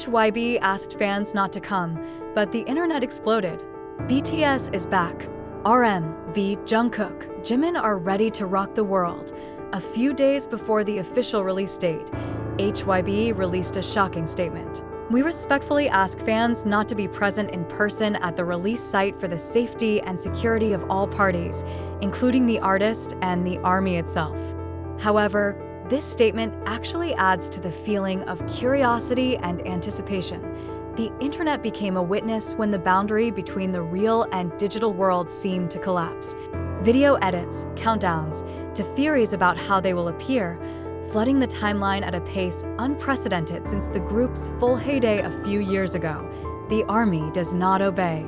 HYB asked fans not to come, but the internet exploded. BTS is back. RM, V, Jungkook, Jimin are ready to rock the world. A few days before the official release date, HYB released a shocking statement. We respectfully ask fans not to be present in person at the release site for the safety and security of all parties, including the artist and the ARMY itself. However, this statement actually adds to the feeling of curiosity and anticipation. The internet became a witness when the boundary between the real and digital world seemed to collapse. Video edits, countdowns, to theories about how they will appear, flooding the timeline at a pace unprecedented since the group's full heyday a few years ago. The ARMY does not obey.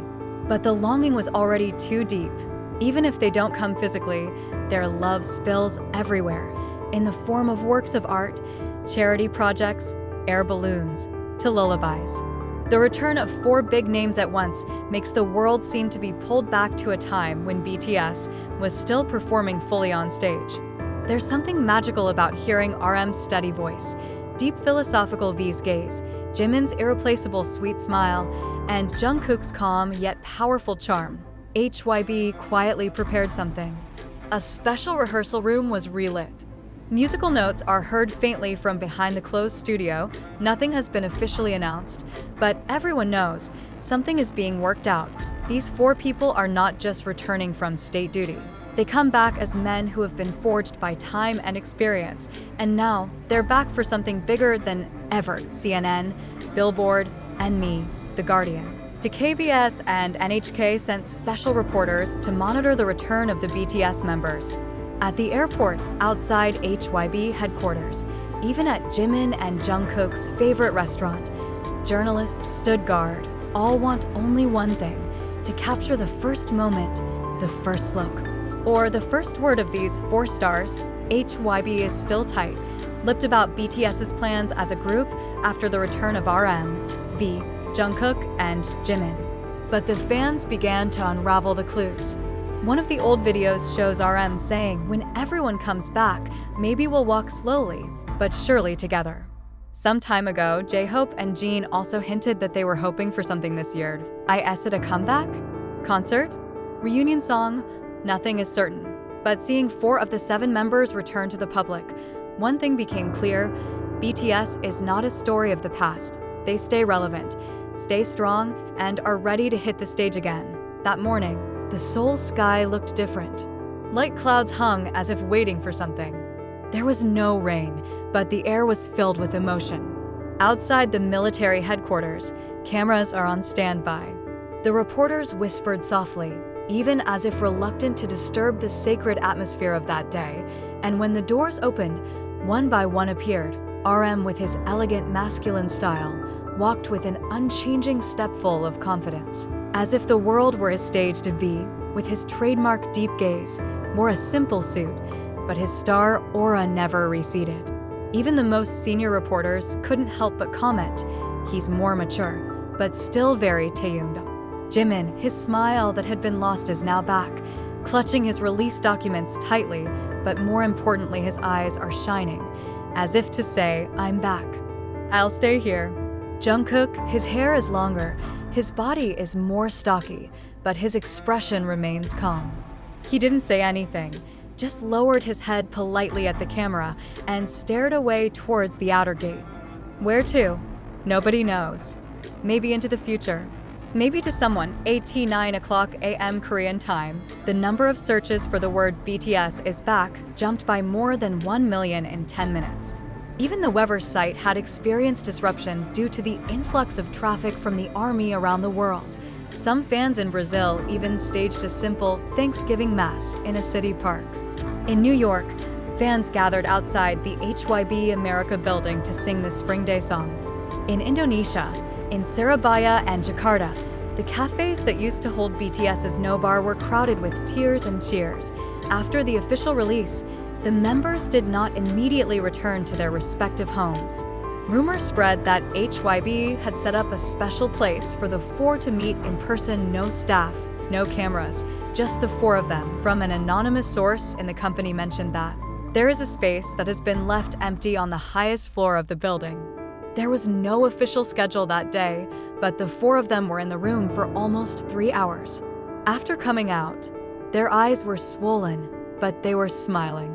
But the longing was already too deep. Even if they don't come physically, their love spills everywhere, in the form of works of art, charity projects, air balloons, to lullabies. The return of 4 big names at once makes the world seem to be pulled back to a time when BTS was still performing fully on stage. There's something magical about hearing RM's steady voice, deep philosophical V's gaze, Jimin's irreplaceable sweet smile, and Jungkook's calm yet powerful charm. HYB quietly prepared something. A special rehearsal room was relit. Musical notes are heard faintly from behind the closed studio. Nothing has been officially announced, but everyone knows something is being worked out. These 4 people are not just returning from state duty. They come back as men who have been forged by time and experience, and now they're back for something bigger than ever. CNN, Billboard, and me, The Guardian. To KBS and NHK sent special reporters to monitor the return of the BTS members. At the airport, outside HYB headquarters, even at Jimin and Jungkook's favorite restaurant, journalists stood guard. All want only one thing: to capture the first moment, the first look. Or the first word of these 4 stars. HYB is still tight, lipped about BTS's plans as a group after the return of RM, V, Jungkook, and Jimin. But the fans began to unravel the clues. One of the old videos shows RM saying, "When everyone comes back, maybe we'll walk slowly, but surely together." Some time ago, J-Hope and Jin also hinted that they were hoping for something this year. Is it a comeback? Concert? Reunion song? Nothing is certain. But seeing 4 of the 7 members return to the public, one thing became clear: BTS is not a story of the past. They stay relevant, stay strong, and are ready to hit the stage again. That morning, the Seoul sky looked different. Light clouds hung as if waiting for something. There was no rain, but the air was filled with emotion. Outside the military headquarters, cameras are on standby. The reporters whispered softly, even as if reluctant to disturb the sacred atmosphere of that day, and when the doors opened, one by one appeared. RM, with his elegant masculine style, walked with an unchanging step full of confidence. As if the world were a stage to V, with his trademark deep gaze, wore a simple suit, but his star aura never receded. Even the most senior reporters couldn't help but comment, "He's more mature, but still very Taeyong." Jimin, his smile that had been lost is now back, clutching his release documents tightly, but more importantly his eyes are shining, as if to say, "I'm back. I'll stay here." Jungkook, his hair is longer, his body is more stocky, but his expression remains calm. He didn't say anything, just lowered his head politely at the camera and stared away towards the outer gate. Where to? Nobody knows. Maybe into the future. Maybe to someone. 9 a.m. Korean time. The number of searches for the word BTS is back jumped by more than 1 million in 10 minutes. Even the Wever site had experienced disruption due to the influx of traffic from the ARMY around the world. Some fans in Brazil even staged a simple Thanksgiving Mass in a city park. In New York, fans gathered outside the HYB America building to sing the Spring Day song. In Indonesia, in Surabaya and Jakarta, the cafes that used to hold BTS's Nobar were crowded with tears and cheers. After the official release, the members did not immediately return to their respective homes. Rumors spread that HYB had set up a special place for the 4 to meet in person. No staff, no cameras, just the 4 of them. From an anonymous source in the company mentioned that there is a space that has been left empty on the highest floor of the building. There was no official schedule that day, but the four of them were in the room for almost 3 hours. After coming out, their eyes were swollen, but they were smiling.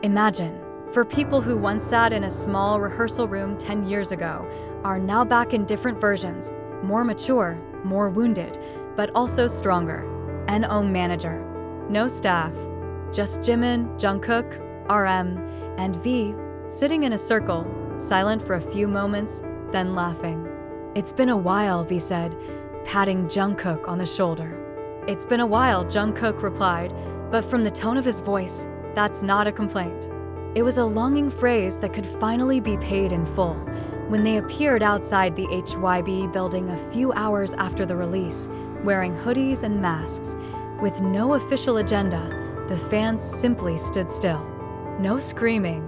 Imagine, for people who once sat in a small rehearsal room 10 years ago, are now back in different versions, more mature, more wounded, but also stronger. NO manager. No staff. Just Jimin, Jungkook, RM, and V sitting in a circle, silent for a few moments, then laughing. "It's been a while," V said, patting Jungkook on the shoulder. "It's been a while," Jungkook replied, but from the tone of his voice, that's not a complaint. It was a longing phrase that could finally be paid in full when they appeared outside the HYB building a few hours after the release, wearing hoodies and masks. With no official agenda, the fans simply stood still. No screaming,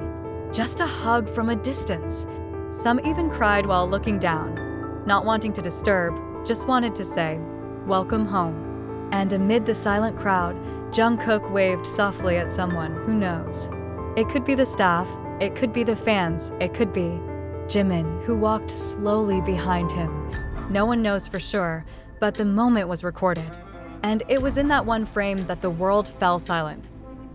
just a hug from a distance. Some even cried while looking down, not wanting to disturb, just wanted to say, "Welcome home." And amid the silent crowd, Jungkook waved softly at someone, who knows. It could be the staff, it could be the fans, it could be Jimin, who walked slowly behind him. No one knows for sure, but the moment was recorded. And it was in that one frame that the world fell silent.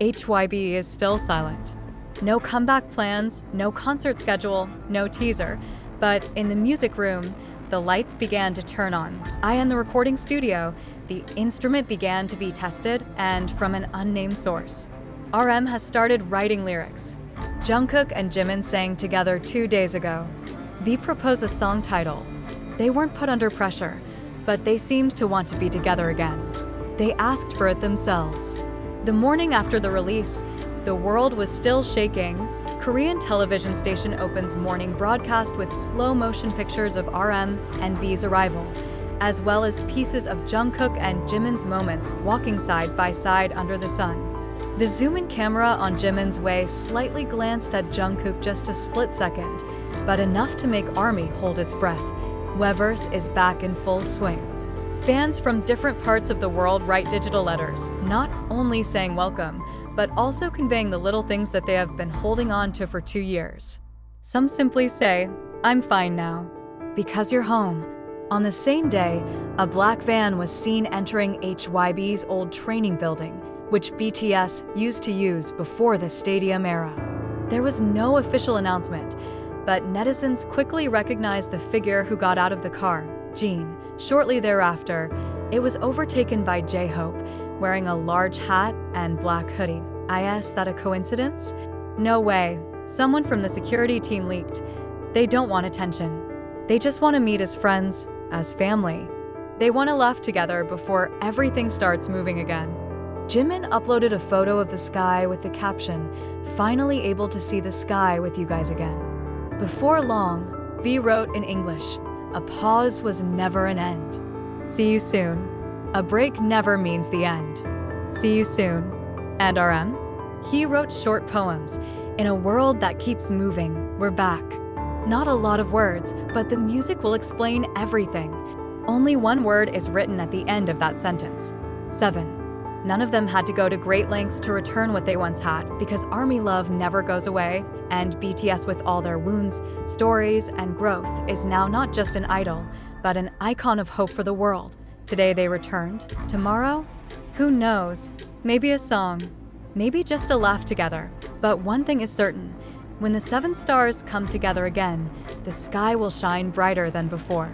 HYB is still silent. No comeback plans, no concert schedule, no teaser. But in the music room, the lights began to turn on. In the recording studio, the instrument began to be tested, and from an unnamed source. RM has started writing lyrics. Jungkook and Jimin sang together 2 days ago. V proposed a song title. They weren't put under pressure, but they seemed to want to be together again. They asked for it themselves. The morning after the release, the world was still shaking. Korean television station opens morning broadcast with slow-motion pictures of RM and V's arrival, as well as pieces of Jungkook and Jimin's moments walking side by side under the sun. The zoom-in camera on Jimin's way slightly glanced at Jungkook just a split second, but enough to make ARMY hold its breath. Weverse is back in full swing. Fans from different parts of the world write digital letters, not only saying welcome, but also conveying the little things that they have been holding on to for 2 years. Some simply say, "I'm fine now," because you're home. On the same day, a black van was seen entering HYB's old training building, which BTS used to use before the stadium era. There was no official announcement, but netizens quickly recognized the figure who got out of the car, Jin. Shortly thereafter, it was overtaken by J-Hope, wearing a large hat and black hoodie. Is that a coincidence? No way. Someone from the security team leaked. They don't want attention. They just want to meet as friends, as family. They want to laugh together before everything starts moving again. Jimin uploaded a photo of the sky with the caption, "Finally able to see the sky with you guys again." Before long, V wrote in English, "A pause was never an end. See you soon. A break never means the end. See you soon." And RM? He wrote short poems, "In a world that keeps moving, we're back." Not a lot of words, but the music will explain everything. Only one word is written at the end of that sentence. 7. None of them had to go to great lengths to return what they once had, because ARMY love never goes away, and BTS, with all their wounds, stories, and growth, is now not just an idol, but an icon of hope for the world. Today they returned. Tomorrow? Who knows? Maybe a song. Maybe just a laugh together. But one thing is certain. When the 7 stars come together again, the sky will shine brighter than before.